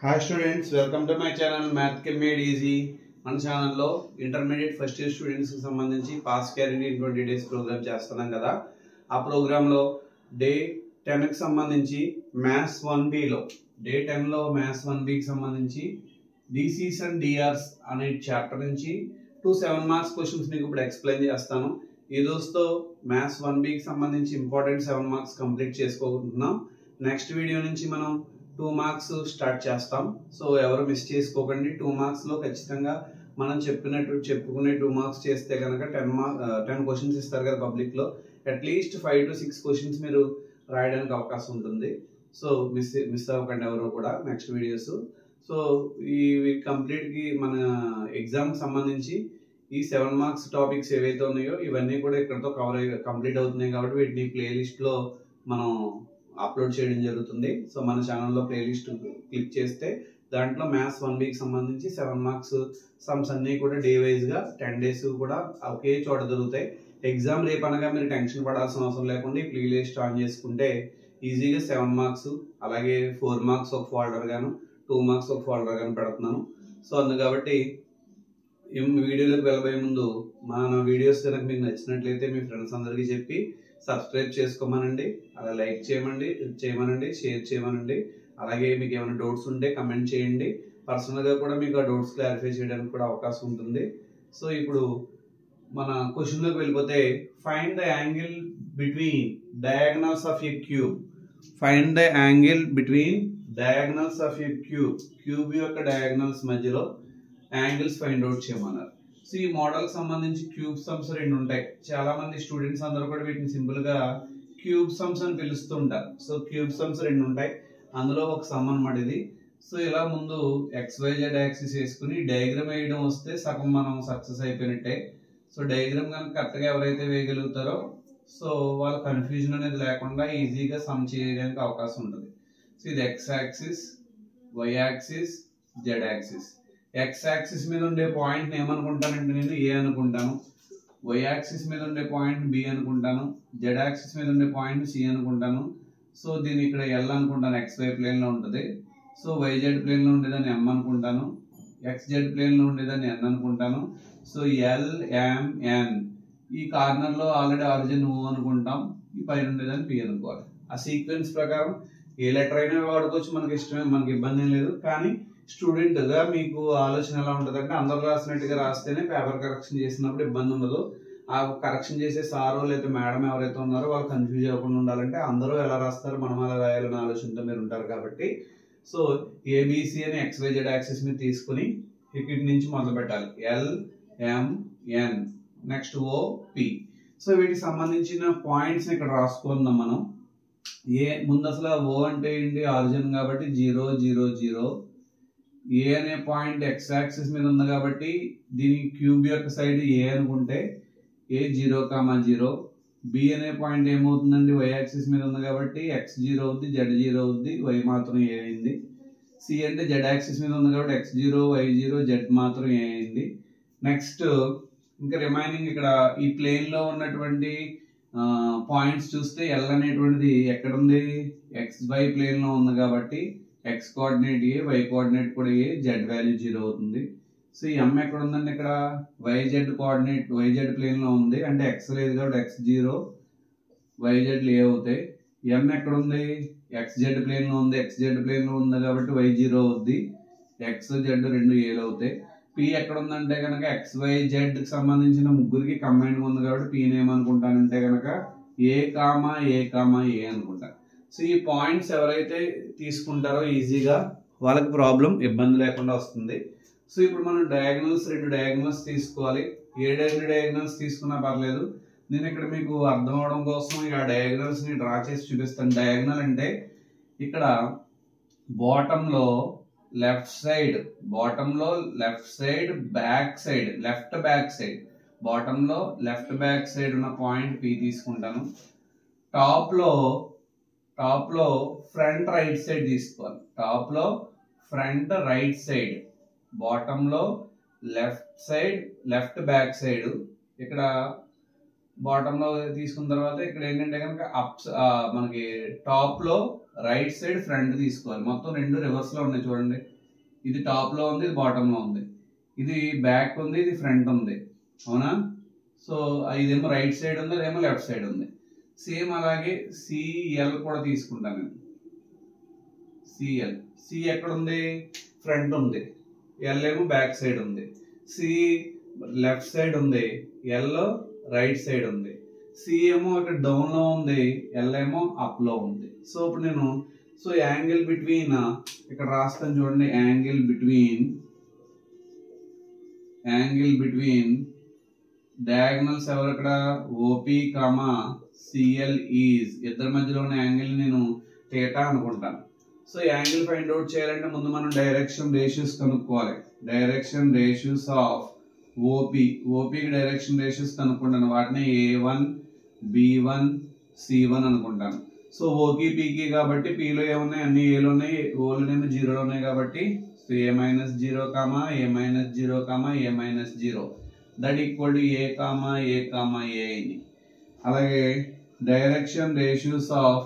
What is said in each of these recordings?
Hi students, welcome to my channel Math Can Made Easy. మన ఛానల్లో intermediate first year స్టూడెంట్స్కి సంబంధించి pass guarantee in 20 days program చేస్తున్నాం కదా. ఆ ప్రోగ్రాంలో డే 10కి సంబంధించి మ్యాథ్స్ 1Bలో డే 10లో మ్యాథ్స్ 1Bకి సంబంధించి డిసిస్ అండ్ డిఆర్స్ అనే చాప్టర్ నుంచి 2 7 మార్క్స్ క్వశ్చన్స్ మీకు ఇప్పుడు ఎక్స్ప్లెయిన్ చేస్తాను. ఈ రోజుతో మ్యాథ్స్ 1Bకి సంబంధించి ఇంపార్టెంట్ 7 మార్క్స్ కంప్లీట్ చేసుకోకుంటున్నాం. నెక్స్ట్ వీడియో నుంచి మనం 2 మార్క్స్ స్టార్ట్ చేస్తాం. సో ఎవరు మిస్ చేసుకోకండి. 2 మార్క్స్లో ఖచ్చితంగా మనం చెప్పుకునే 2 మార్క్స్ చేస్తే కనుక 10 క్వశ్చన్స్ ఇస్తారు కదా పబ్లిక్లో. అట్లీస్ట్ 5 to 6 క్వశ్చన్స్ మీరు రాయడానికి అవకాశం ఉంటుంది. సో మిస్ అవ్వకండి ఎవరు కూడా నెక్స్ట్ వీడియోస్. సో ఈ కంప్లీట్కి మన ఎగ్జామ్కి సంబంధించి ఈ 7 మార్క్స్ టాపిక్స్ ఏవైతే ఉన్నాయో ఇవన్నీ కూడా ఇక్కడతో కంప్లీట్ అవుతున్నాయి కాబట్టి వీటిని ప్లేలిస్ట్లో మనం అప్లోడ్ చేయడం జరుగుతుంది. సో మన ఛానల్లో ప్లేలిస్ట్ క్లిక్ చేస్తే దాంట్లో మ్యాథ్స్ 1Bకి సంబంధించి 7 మార్క్స్ సమ్స్ అన్నీ కూడా డే వైజ్గా 10 days కూడా ఒకే చోట దొరుకుతాయి. ఎగ్జామ్ రేపనగా మీరు టెన్షన్ పడాల్సిన అవసరం లేకుండా ఈ ప్లేలిస్ట్ ఆన్ చేసుకుంటే ఈజీగా 7 మార్క్స్ అలాగే 4 మార్క్స్ ఒక ఫోల్డర్ గాను 2 మార్క్స్ ఒక ఫోల్డర్ గాను పెడుతున్నాను. సో కాబట్టి వీడియోలోకి వెళ్ళబోయే ముందు మన వీడియోస్ కనుక మీకు నచ్చినట్లయితే మీ ఫ్రెండ్స్ అందరికీ చెప్పి సబ్స్క్రైబ్ చేసుకోమనండి, అలా లైక్ చేయమనండి, షేర్ చేయమనండి. అలాగే మీకు ఏమైనా డౌట్స్ ఉంటే కమెంట్ చేయండి. పర్సనల్గా కూడా మీకు ఆ డౌట్స్ క్లారిఫై చేయడానికి కూడా అవకాశం ఉంటుంది. సో ఇప్పుడు మన క్వశ్చన్లోకి వెళ్ళిపోతే find the angle between diagonals of a cube. Find the angle between diagonals of a cube. Cube యొక్క డయాగనల్స్ మధ్యలో యాంగిల్స్ ఫైండ్ అవుట్ చేయమన్నారు. సో ఈ మోడల్ సంబంధించి క్యూబ్ సమ్స్ 2 ఉంటాయి. చాలా మంది స్టూడెంట్స్ అందరూ కూడా వీటిని సింపుల్ గా క్యూబ్ సమ్స్ అని పిలుస్తుంటారు. సో క్యూబ్ సమ్స్ 2 ఉంటాయి, అందులో ఒక సమ్ అన్నమాట ఇది. సో ఇలా ముందు XYZ యాక్సిస్ వేసుకుని డయాగ్రామ్ వేయడం వస్తే సగం మనం సక్సెస్ అయిపోయినట్టే. సో డయాగ్రామ్ కనుక కరెక్ట్గా ఎవరైతే వేయగలుగుతారో సో వాళ్ళ కన్ఫ్యూజన్ అనేది లేకుండా ఈజీగా సమ్ చేయడానికి అవకాశం ఉంటుంది. సో ఇది X axis, Y axis, Z axis. X axis మీద ఉండే పాయింట్ ఏమనుకుంటానంటే నేను A అనుకుంటాను, Y యాక్సిస్ మీద ఉండే పాయింట్ B అనుకుంటాను, Z యాక్సిస్ మీద ఉండే పాయింట్ C అనుకుంటాను. సో దీన్ని ఇక్కడ L అనుకుంటాను, XY ప్లేన్ లో ఉంటుంది. సో YZ ప్లేన్ లో ఉండేదాన్ని M అనుకుంటాను, XZ ప్లేన్ లో ఉండేదాన్ని N అనుకుంటాను. సో LMN ఈ కార్నర్ లో ఆల్రెడీ ఆరిజిన్ O అనుకుంటాం, ఈ పైన ఉండేదాన్ని P అనుకోవాలి. ఆ సీక్వెన్స్ ప్రకారం ఏ లెటర్ అయినా వాడుకోవచ్చు, మనకి ఇష్టమే, మనకి ఇబ్బంది ఏం లేదు. కానీ స్టూడెంట్ గా మీకు ఆలోచన ఎలా ఉంటుంది అంటే అందరు రాసినట్టుగా రాస్తేనే పేపర్ కరెక్షన్ చేసినప్పుడు ఇబ్బంది ఉండదు. ఆ కరెక్షన్ చేసే సారో లేదా మేడం ఎవరైతే ఉన్నారో వాళ్ళు కన్ఫ్యూజ్ అవ్వకుండా ఉండాలంటే అందరూ ఎలా రాస్తారు మనం అలా రాయాలనే ఆలోచనతో మీరు ఉంటారు కాబట్టి సో ABC అని XYZ యాక్సిస్ మీద తీసుకుని ఇక్కడి నుంచి మొదలు పెట్టాలి. LMN next OP. సో వీటికి సంబంధించిన పాయింట్స్ ఇక్కడ రాసుకుందాం మనం. ముందు అసలు O అంటే ఏంటి, ఆరిజిన్ కాబట్టి 0 0 0. A అనే పాయింట్ X యాక్సిస్ మీద ఉంది కాబట్టి దీని క్యూబ్ యొక్క సైడ్ A అనుకుంటే A 0, 0. B అనే పాయింట్ ఏమవుతుందండి, Y యాక్సిస్ మీద ఉంది కాబట్టి X 0 అవుద్ది, Z 0 అవుద్ది, Y మాత్రం A అయింది. C అంటే Z యాక్సిస్ మీద ఉంది కాబట్టి X 0, Y 0, Z మాత్రం A అయింది. నెక్స్ట్ ఇంకా రిమైనింగ్ ఇక్కడ ఈ ప్లేన్ లో ఉన్నటువంటి పాయింట్స్ చూస్తే L అనేటువంటిది ఎక్కడ ఉంది, XY ప్లేన్ లో ఉంది కాబట్టి X coordinate A, Y coordinate కూడా A, Z వాల్యూ 0 అవుతుంది. సో ఈ M ఎక్కడ ఉందండి, ఇక్కడ YZ కోఆర్డినేట్ YZ ప్లేన్ లో ఉంది అంటే X లేదు కాబట్టి X 0, YZ A అవుతాయి. M ఎక్కడ ఉంది, XZ ప్లేన్ లో ఉంది, XZ ప్లేన్ లో ఉంది కాబట్టి Y 0 అవుద్ది, XZ 2 Aలు అవుతాయి. P ఎక్కడ ఉందంటే కనుక XYZ కి సంబంధించిన ముగ్గురికి కంబైండ్ ఉంది కాబట్టి P ఏమనుకుంటానంటే కనుక A, A అనుకుంటాను. సో ఈ పాయింట్స్ ఎవరైతే తీసుకుంటారో ఈజీగా వాళ్ళకి ప్రాబ్లం ఇబ్బంది లేకుండా వస్తుంది. సో ఇప్పుడు మనం2 డయాగనల్స్ తీసుకోవాలి. ఏ 2 డయాగనల్స్ తీసుకున్నా పర్లేదు. నేను ఇక్కడ మీకు అర్థం అవడం కోసం ఆ డయాగనల్స్ ని డ్రా చేసి చూపిస్తాను. డయాగనల్ అంటే ఇక్కడ బాటంలో left side left back side బాటంలో లెఫ్ట్ బ్యాక్ సైడ్ ఉన్న పాయింట్ P తీసుకుంటాను. టాప్ లో ఫ్రంట్ రైట్ సైడ్ తీసుకోవాలి. టాప్ లో ఫ్రంట్ రైట్ సైడ్, బాటమ్ లో లెఫ్ట్ బ్యాక్ సైడ్. ఇక్కడ బాటమ్ లో తీసుకున్న తర్వాత ఇక్కడ ఏంటంటే కనుక మనకి టాప్ లో రైట్ సైడ్ ఫ్రంట్ తీసుకోవాలి. మొత్తం రెండు రివర్స్ లో ఉన్నాయి చూడండి. ఇది టాప్ లో ఉంది, ఇది బాటమ్ లో ఉంది. ఇది బ్యాక్ ఉంది, ఇది ఫ్రంట్ ఉంది. అవునా? సో ఇదేమో రైట్ సైడ్ ఉంది, అదేమో లెఫ్ట్ సైడ్ ఉంది. సేమ్ అలాగే సిఎల్ కూడా తీసుకుంటాను నేను. సిఎల్, సి ఎక్కడ ఉంది? ఫ్రంట్ ఉంది. ఎల్ ఏమో బ్యాక్ సైడ్ ఉంది. సి లెఫ్ట్ సైడ్ ఉంది, ఎల్ రైట్ సైడ్ ఉంది. సి ఏమో ఇక్కడ డౌన్ లో ఉంది, ఎల్ ఏమో అప్ లో ఉంది. సో ఇప్పుడు నేను యాంగిల్ బిట్వీన్ ఇక్కడ రాస్తాను చూడండి. యాంగిల్ బిట్వీన్ డయాగనల్స్ ఎవరు ఇక్కడ? ఓపి కామా సిఎల్ ఈజ్, ఇద్దరి మధ్యలో ఉన్న యాంగిల్ నేను థీటా అనుకుంటాను. సో యాంగిల్ ఫైండ్ అవుట్ చేయాలంటే ముందు మనం డైరెక్షన్ రేషియోస్ కనుక్కోవాలి. డైరెక్షన్ రేషియోస్ ఆఫ్ ఓపి, ఓపికి డైరెక్షన్ రేషియోస్ కనుక్కుంటాను. వాటిని A1 B1 C1 అనుకుంటాను. సో ఓకి పీకి కాబట్టి పీలో ఏమున్నాయి? అన్ని ఏలో ఉన్నాయి, ఓలోనేమో జీరోలో ఉన్నాయి కాబట్టి A-0, A-0, A-0 that equal to A, A. అలాగే డైరెక్షన్ రేషియోస్ ఆఫ్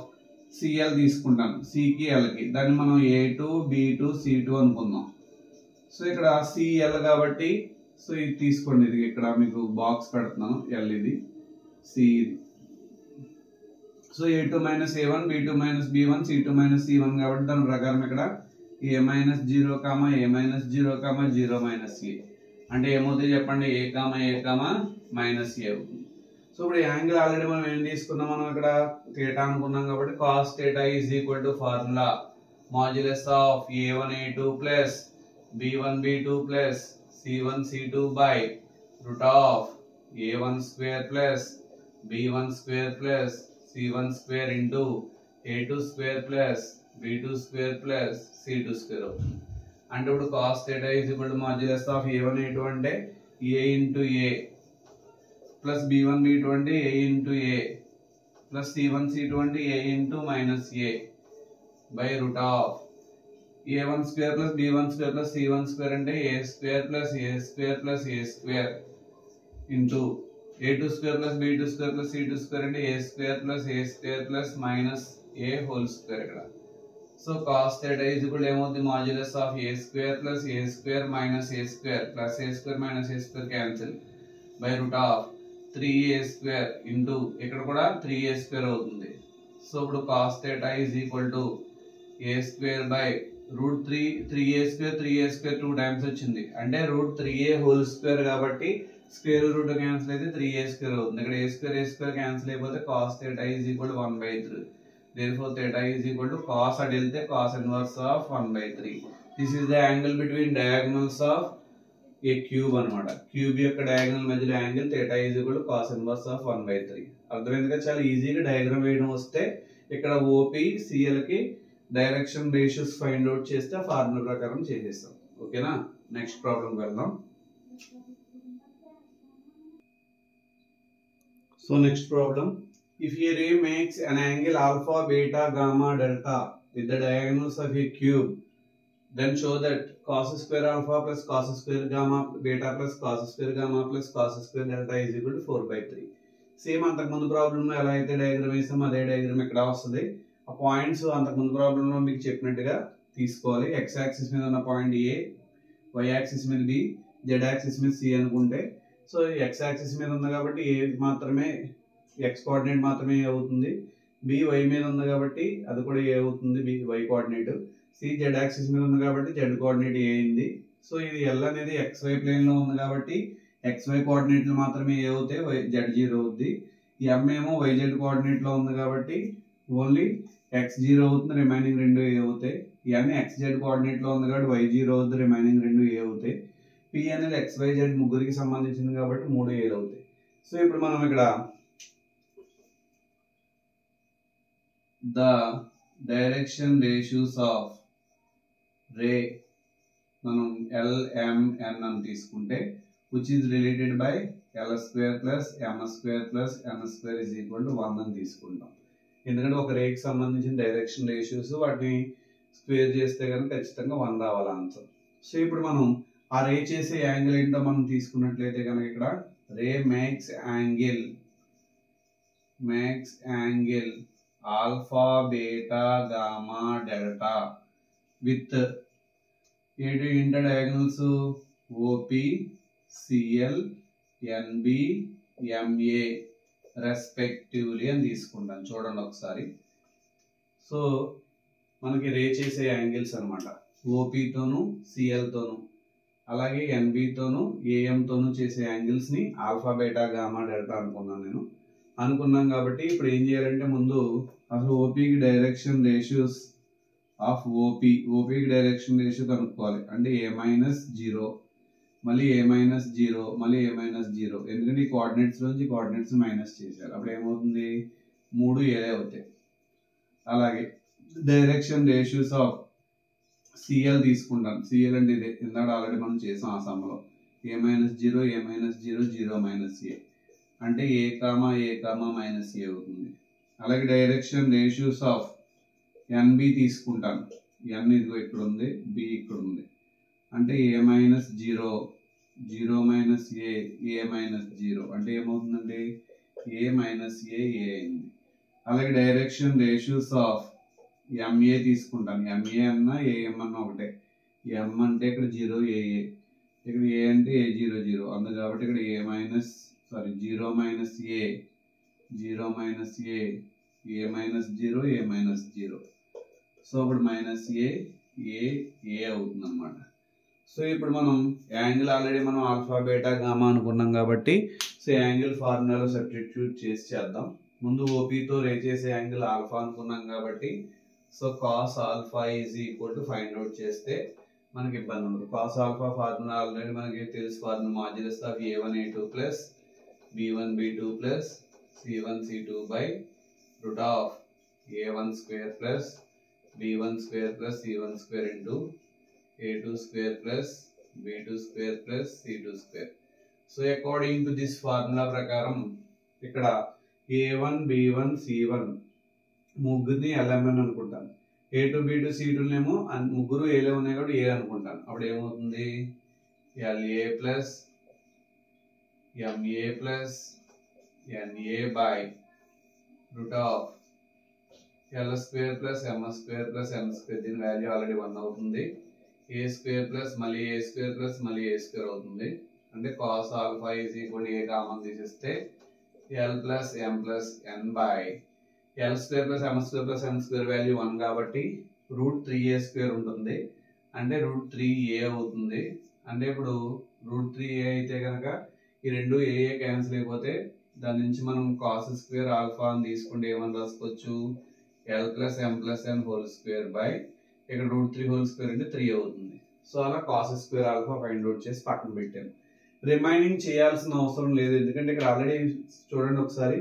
సిఎల్ తీసుకుంటాను, సికి ఎల్కి. దాన్ని మనం A2 B2 C2 అనుకుందాం. సో ఇక్కడ సిఎల్ కాబట్టి సో ఇది తీసుకోండి. ఇది ఇక్కడ మీకు బాక్స్ పెడుతున్నాను, ఎల్ ఇది, సి ఇది. So A2 - A1 B2 - B1 C2 - C1 కాబట్టి దాని ప్రకారం ఇక్కడ A-0, A-0, -0 -A. అంటే ఏమవుతుంది చెప్పండి? A, A అవుతుంది. సో ఇప్పుడు యాంగిల్ ఆల్రెడీ మనం ఏం తీసుకున్నాం? మనం ఇక్కడ థీటా అనుకున్నాం కాబట్టి cos θ is equal to formula modulus of A1 A2 plus B1 B2 plus C1 C2 by root of A1 square plus B1 square plus C1 square into A2 square plus B2 square plus C2 square అవుతుంది. అంటే ఇప్పుడు cos θ is equal to modulus of A1 A2 అంటే A into A plus B1 B2 అంటే A into A plus C1 C2 అంటే A into minus A by root of A1 square plus B1 square plus C1 square అంటే A square plus A square plus A square into A2 square plus B2 square plus C2 square అంటే A square plus minus A whole square ఇక్కడ. So cos θ is equal ఏమవుతుంది? Modulus of A square plus A square minus A square plus A square minus A square cancel by root of 3A square into ఇక్కడ కూడా 3A square అవుతుంది. So ఇప్పుడు cos θ is equal to A square by root 3A square 2 times వచ్చింది. అంటే root 3A whole square కాబట్టి square root cancel అయితే 3A square అవుతుంది. ఇక్కడ A స్క్వేర్ క్యాన్సిల్ అయిపోతే cos θ is equal to 1/3. therefore θ is equal to cos అటు వెళ్తే cos inverse of 1/3. This is the angle between diagonals of a cube అనమాట. Cube యొక్క diagonal మధ్యలో angle θ is equal to cos inverse of 1/3. అర్థమైంది కదా? చాలా ఈజీగా డయాగ్రామ్ వేయడం వస్తే ఇక్కడ ఓపి సిఎల్ కి డైరెక్షన్ రేషియోస్ ఫైండ్ అవుట్ చేస్తే ఫార్ములా ప్రకారం చేసేస్తాం. ఓకేనా? నెక్స్ట్ ప్రాబ్లం వెళ్దాం. So next problem, if a ray makes an angle alpha, beta, gamma, delta with the diagonals of a cube, then show that cos square alpha plus cos square gamma beta plus cos square gamma plus cos square delta is equal to 4/3. Same అంతకుముందు ప్రాబ్లంలో ఎలా అయితే diagram వేసామో అదే diagram ఇక్కడ వస్తుంది. ఆ points అంతకుముందు ప్రాబ్లంలో మీకు చెప్పినట్టుగా తీసుకోవాలి. ఎక్స్ యాక్సిస్ మీద ఉన్న పాయింట్ ఏ, వై యాక్సిస్ మీద బి, జెడ్ యాక్సిస్ మీద సి అనుకుంటే, సో ఎక్స్ యాక్సిస్ మీద ఉంది కాబట్టి ఏ మాత్రమే, ఎక్స్ కోఆర్డినేట్ మాత్రమే ఏ అవుతుంది. బి వై మీద ఉంది కాబట్టి అది కూడా ఏ అవుతుంది, B y coordinate. C z axis మీద ఉంది కాబట్టి జెడ్ కోఆర్డినేట్ ఏ అయింది. సో ఇది ఎల్ అనేది ఎక్స్ వై ప్లేన్ లో ఉంది కాబట్టి ఎక్స్ వై కోఆర్డినేట్లు మాత్రమే ఏ అవుతాయి, వై జెడ్ జీరో అవుద్ది. ఎం ఏమో వై జెడ్ కోఆర్డినేట్ లో ఉంది కాబట్టి ఓన్లీ ఎక్స్ జీరో అవుతుంది, రిమైనింగ్ రెండు ఏ అవుతాయి. ఎన్ ఎక్స్ జెడ్ కోఆర్డినేట్ లో ఉంది కాబట్టి వై జీరో అవుతుంది, రిమైనింగ్ రెండు ఏ అవుతాయి. పి అనేది ఎక్స్ వై జెడ్ ముగ్గురికి సంబంధించింది కాబట్టి 3 ఏలు అవుతాయి. సో ఇప్పుడు మనం ఇక్కడ ద డైరెక్షన్ రేషియోస్ ఆఫ్ రే మనం LMN అని తీసుకుంటే which is related by L square plus M square plus N square is equal to 1 అని తీసుకుంటాం. ఎందుకంటే ఒక రేకి సంబంధించిన డైరెక్షన్ రేషియోస్ వాటిని స్క్వేర్ చేస్తే కనుక ఖచ్చితంగా 1 రావాలి ఆన్సర్. సో ఇప్పుడు మనం ఆ రే చేసే యాంగిల్ ఏంటో మనం తీసుకున్నట్లయితే కనుక ఇక్కడ ray makes angle alpha beta gamma delta with ఏంటి inter diagonals OP CL NB MA respectively అని తీసుకుంటాను. చూడండి ఒకసారి. సో మనకి రే చేసే యాంగిల్స్ అనమాట. ఓపీతోను సిఎల్తోను అలాగే ఎన్బితోను ఏఎంతోను చేసే యాంగిల్స్ని ఆల్ఫా బీటా గామా డెల్టా అనుకున్నాం కాబట్టి ఇప్పుడు ఏం చేయాలంటే ముందు అసలు ఓపీకి డైరెక్షన్ రేషియోస్ ఆఫ్ ఓపీకి డైరెక్షన్ రేషియో కనుక్కోవాలి. అంటే A-0 మళ్ళీ A-0 మళ్ళీ A-0 ఎందుకంటే ఈ కోఆర్డినేట్స్ నుంచి కోఆర్డినేట్స్ మైనస్ చేశారు. అప్పుడు ఏమవుతుంది 3 ఏదే అవుతాయి. అలాగే డైరెక్షన్ రేషియోస్ ఆఫ్ సిఎల్ తీసుకుంటాం. సిఎల్ అంటే ఇదే ఇందాక ఆల్రెడీ మనం చేసాం ఆ సమ్మలో. A-0 A-0 0 A అంటే A, A అవుతుంది. అలాగే డైరెక్షన్ రేషియోస్ ఆఫ్ ఎన్బి తీసుకుంటాను. ఎన్ ఇదిగో ఇక్కడ ఉంది, బి ఇక్కడ ఉంది. అంటే A-0 0 A-0 అంటే ఏమవుతుందండి A అయింది. అలాగే డైరెక్షన్ రేషియోస్ ఆఫ్ ఎంఏ తీసుకుంటాను. ఎంఏ అన్నా ఏఎం అన్నా ఒకటే. ఎం అంటే ఇక్కడ 0 AA, ఇక్కడ ఏ అంటే A00 అందు కాబట్టి ఇక్కడ0 A-0 సో ఇప్పుడు A అవుతుంది అనమాట. సో ఇప్పుడు మనం యాంగిల్ ఆల్రెడీ మనం ఆల్ఫా బీటా గామా అనుకున్నాం కాబట్టి సో యాంగిల్ ఫార్ములాలో సబ్స్టిట్యూట్ చేసి చేద్దాం. ముందు ఓపీతో రే చేసే యాంగిల్ ఆల్ఫా అనుకున్నాం కాబట్టి so cos alpha is equal to find out చేస్తే మనకి ఇబ్బంది ఉండదు. కాస్ ఆల్ఫా ఫార్ములా ఆల్రెడీ మనకి తెలుసు. Formula modulus of A1A2 plus B1B2 plus C1C2 by root of A1 square plus B1 square plus C1 square into A2 square plus B2 square plus C2 square. So according to this formula ప్రకారం ఇక్కడ A1 B1 C1 ముగ్గురిని LMN అనుకుంటాను. A2 B2 C2 ఏమో ముగ్గురు ఏలే ఉన్నాయి కాబట్టి ఏ అనుకుంటాను. అప్పుడు ఏమవుతుంది LA plus MA plus NA by root of L square plus M square plus N square. దీని వాల్యూ ఆల్రెడీ 1 అవుతుంది. A స్క్వేర్ ప్లస్ మళ్ళీ A స్క్వేర్ ప్లస్ మళ్ళీ A స్క్వేర్ అవుతుంది. అంటే cos alpha is equal A common తీసేస్తే L plus M plus N by L square plus M square plus N square value 1 కాబట్టి route 3A square ఉంటుంది. అంటే root 3A అవుతుంది. అంటే ఇప్పుడు రూట్ 3A అయితే కనుక ఈ రెండు ఏ క్యాన్సిల్ అయిపోతే దాని నుంచి మనం కాస్ స్క్వేర్ ఆల్ఫా అని తీసుకుంటే ఏమని రాసుకోవచ్చు L plus M plus N whole square by ఇక్కడ రూట్ 3 హోల్ స్క్వేర్ అంటే 3 అవుతుంది. సో అలా cos square alpha find out చేసి పక్కన పెట్టాను. రిమైనింగ్ చేయాల్సిన అవసరం లేదు. ఎందుకంటే ఇక్కడ ఆల్రెడీ చూడండి ఒకసారి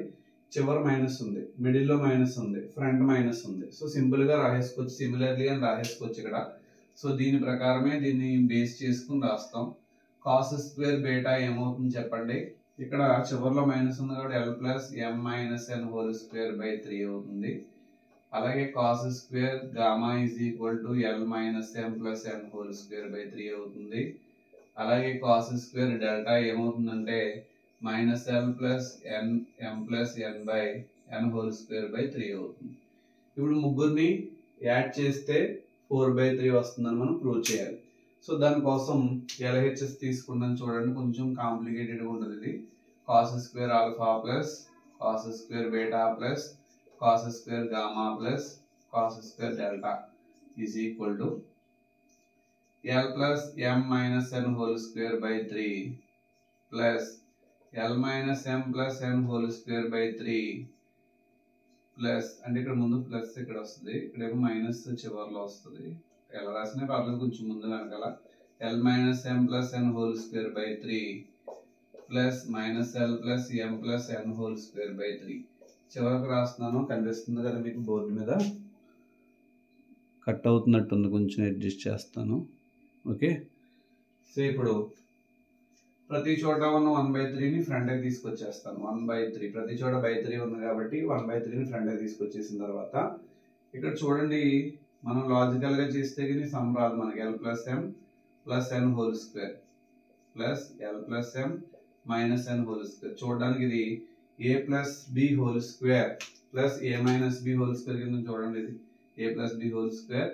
చివరి మైనస్ ఉంది, మిడిల్లో మైనస్ ఉంది, ఫ్రంట్ మైనస్ ఉంది. సో సింపుల్ గా రాసేసుకోవచ్చు, సిమిలర్లీ అని రాసేసుకోవచ్చు ఇక్కడ. సో దీని ప్రకారమే దీన్ని బేస్ చేసుకుని రాస్తాం. కాస్ స్క్వేర్ బీటా ఏమవుతుంది చెప్పండి. ఇక్కడ చివరిలో మైనస్ ఉంది కాబట్టి L plus M minus N whole square by 3 అవుతుంది. అలాగే cos square gamma is equal to L minus M plus N whole square by 3 అవుతుంది. అలాగే కాస్ స్క్వేర్ డెల్టా ఏమవుతుందంటే minus L plus M plus N by N whole square by 3 అవుతుంది. ఇప్పుడు ముగ్గురిని add చేస్తే 4/3 వస్తుందని మనం ప్రూవ్ చేయాలి. సో దానికోసం LHS తీసుకుంటాం. చూడండి కొంచెం కాంప్లికేటెడ్గా ఉంటుంది ఇది. Cos square alpha plus cos square beta plus cos square gamma plus cos square delta is equal to L plus M minus N whole square by 3 plus L minus M plus N whole square by 3 plus అంటే ఇక్కడ ముందు plus ఇక్కడ వస్తుంది, ఇక్కడేమో minus చివరిలో వస్తుంది. ఎలా రాసినా పర్లేదు కొంచెం ముందు వెనకాల. L minus M plus N whole square by 3 plus minus L plus M plus N whole square by 3. చివరికి రాస్తున్నాను, కనిపిస్తుంది కదా మీకు బోర్డు మీద. కట్ అవుతున్నట్టుంది, కొంచెం అడ్జస్ట్ చేస్తాను. ఓకే. సో ఇప్పుడు ప్రతి చోట ఉన్న 1/3ని ఫ్రంట్ కి తీసుకొచ్చేస్తాను. 1/3 ప్రతి చోట బై 3 ఉంది కాబట్టి 1/3ని ఫ్రంట్ కి తీసుకొచ్చేసిన తర్వాత ఇక్కడ చూడండి మనం లాజికల్ గా చేస్తే కానీ సమ్ రాదు మనకి. L plus M plus N whole square plus L plus M minus N whole square. చూడడానికి ఇది A plus B whole square plus A minus B whole square కింద చూడండి, ఇది A plus B whole square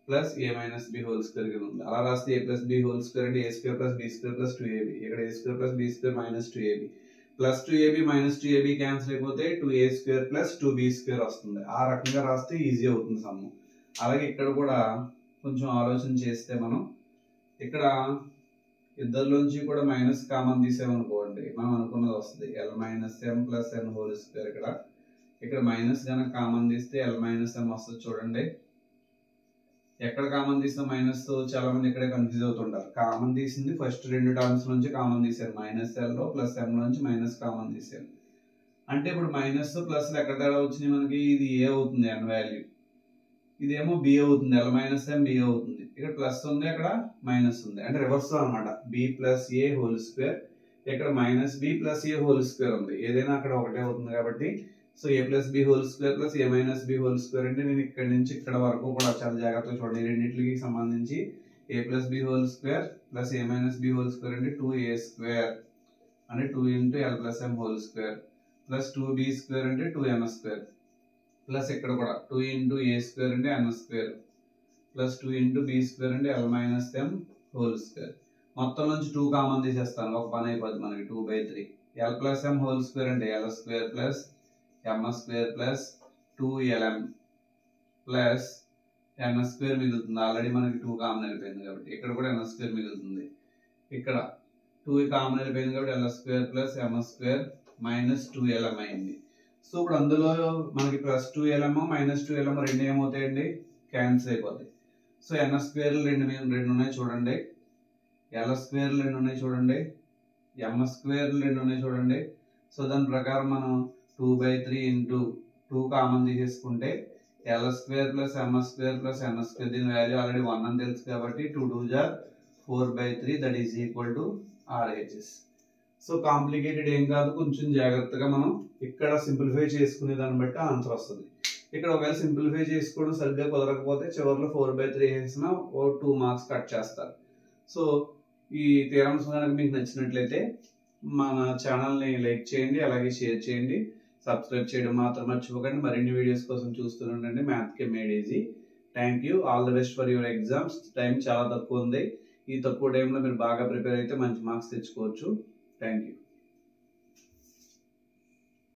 plus A minus B whole square కింద ఉంది. అలా రాస్తే A plus B whole square అంటే A square plus B square plus 2ab, ఇక్కడ A square plus B square minus 2ab, plus 2ab minus 2ab cancel అయిపోతే 2a square plus 2b square వస్తుంది. ఆ రకంగా రాస్తే ఈజీ అవుతుంది సమ్ము. అలాగే ఇక్కడ కూడా కొంచెం ఆలోచన చేస్తే మనం ఇక్కడ ఇద్దరిలోంచి కూడా మైనస్ కామన్ తీసామనుకోండి, మనం అనుకున్నది వస్తుంది ఎల్ మైనస్ ఎం ప్లస్ ఎన్ హోల్ స్క్వేర్. ఇక్కడ మైనస్ కనుక కామన్ తీస్తే ఎల్ మైనస్ ఎం వస్తుంది. చూడండి ఎక్కడ కామన్ తీసిన మైనస్ చాలా మంది ఇక్కడే కన్ఫ్యూజ్ అవుతుంటారు. కామన్ తీసింది ఫస్ట్ రెండు టర్మ్స్ నుంచి కామన్ తీసాను, మైనస్ ఎల్ లో ప్లస్ ఎం నుంచి మైనస్ కామన్ తీసాను. అంటే ఇప్పుడు మైనస్ ప్లస్ ఎక్కడ తేడా వచ్చినాయి మనకి, ఇది ఏ అవుతుంది ఎన్ వాల్యూ, ఇదేమో బి అవుతుంది, ఎల్ మైనస్ ఎం బి అవుతుంది. ఇక్కడ ప్లస్ ఉంది, అక్కడ మైనస్ ఉంది, అంటే రివర్స్ అనమాట. B plus A whole square, ఇక్కడ minus B plus A whole square ఉంది, ఏదైనా అక్కడ ఒకటే అవుతుంది కాబట్టి so A plus B whole square plus A minus B whole square అంటే నేను ఇక్కడ నుంచి ఇక్కడ వరకు కూడా చాలా జాగ్రత్తగా చూడండి. రెండింటికి సంబంధించి A plus B whole square plus A minus B whole square అంటే 2a స్క్వేర్ అంటే 2 into L plus M whole square plus 2b square అంటే 2m స్క్వేర్ ప్లస్ ఇక్కడ కూడా 2 ఇంటూ ఏ స్క్వేర్ అంటే n square plus 2 into B square అంటే L minus M whole square. మొత్తం నుంచి 2 common తీసేస్తాను, ఒక పని అయిపోద్ది మనకి 2/3. L plus M whole square అంటే L square plus m square plus 2lm plus n square మిగులుతుంది. ఆల్రెడీ మనకి 2 కామన్ వెళ్ళిపోయింది కాబట్టి ఇక్కడ కూడా n స్క్వేర్ మిగులుతుంది. ఇక్కడ 2 కామన్ వెళ్ళిపోయింది కాబట్టి l square plus m square minus 2lm అయింది. సో ఇప్పుడు అందులో మనకి ప్లస్ 2lm మైనస్ 2lm రెండు ఏమవుతాయండి, క్యాన్సిల్ అయిపోతాయి. సో n స్క్వేర్లు రెండు ఉన్నాయి చూడండి, l స్క్వేర్లు రెండు ఉన్నాయి చూడండి, m స్క్వేర్లు రెండు ఉన్నాయి చూడండి. సో దాని ప్రకారం మనం 2/3 ఇంటూ 2 కామన్ తీసేసుకుంటే L square plus M square plus ఎన్ స్క్వేర్, దీని వాల్యూ ఆల్రెడీ 1 అని తెలుసు కాబట్టి 2 2 జా 4/3 that is equal to RHS. So complicated ఏం కాదు, కొంచెం జాగ్రత్తగా మనం ఇక్కడ సింప్లిఫై చేసుకునే దాన్ని బట్టి ఆన్సర్ వస్తుంది. ఇక్కడ ఒకవేళ సింప్లిఫై చేసుకోవడం సరిగ్గా కుదరకపోతే చివరిలో 4/3 వేసినా 2 మార్క్స్ కట్ చేస్తారు. సో ఈ థియరమ్స్ కనుక మీకు నచ్చినట్లయితే మన ఛానల్ని లైక్ చేయండి, అలాగే షేర్ చేయండి, సబ్స్క్రైబ్ చేయడం మాత్రం మర్చిపోకండి. మరిన్ని వీడియోస్ కోసం చూస్తూనే ఉండండి math K made easy. Thank you, all the best for your exams. Time చాలా తక్కువ ఉంది, ఈ తక్కువ టైంలో మీరు బాగా ప్రిపేర్ అయితే మంచి మార్క్స్ తెచ్చుకోవచ్చు. Thank you.